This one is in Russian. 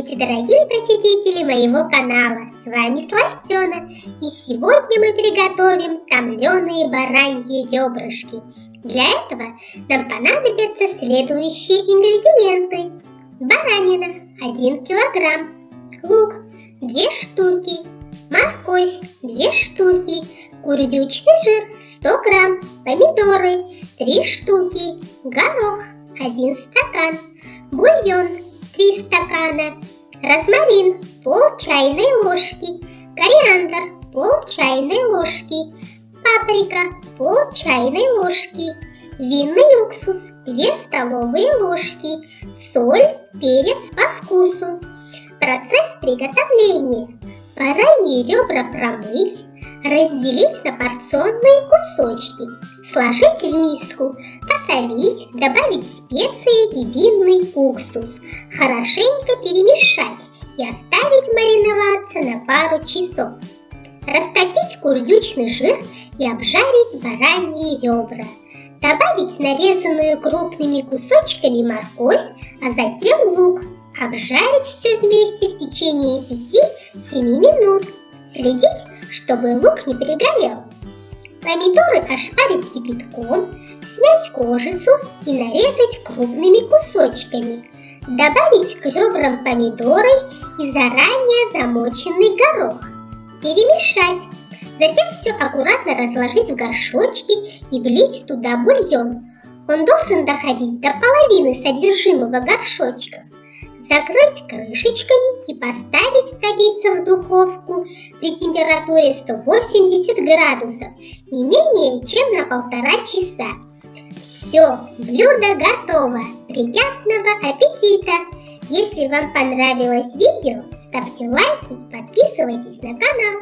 Здравствуйте, дорогие посетители моего канала! С вами Сластена, и сегодня мы приготовим томленые бараньи ребрышки. Для этого нам понадобятся следующие ингредиенты: баранина 1 килограмм, лук 2 штуки, морковь 2 штуки, курдючный жир 100 грамм, помидоры 3 штуки, горох 1 стакан, бульон 3 стакана, розмарин пол чайной ложки, кориандр пол чайной ложки, паприка пол чайной ложки, винный уксус 2 столовые ложки, соль, перец по вкусу. Процесс приготовления: бараньи ребра промыть, разделить на порционные кусочки, сложить в миску, посолить, добавить специи и винный уксус, хорошенько перемешать и оставить мариноваться на пару часов. Растопить курдючный жир и обжарить бараньи ребра. Добавить нарезанную крупными кусочками морковь, а затем лук. Обжарить все вместе в течение 5-7 минут. Следить, чтобы лук не перегорел. Помидоры ошпарить кипятком, снять кожицу и нарезать крупными кусочками. Добавить к ребрам помидоры и заранее замоченный горох. Перемешать. Затем все аккуратно разложить в горшочки и влить туда бульон. Он должен доходить до половины содержимого горшочков. Закрыть крышечками и поставить томиться в духовку при температуре 180 градусов не менее чем на 1,5 часа. Все, блюдо готово. Приятного аппетита! Если вам понравилось видео, ставьте лайки и подписывайтесь на канал.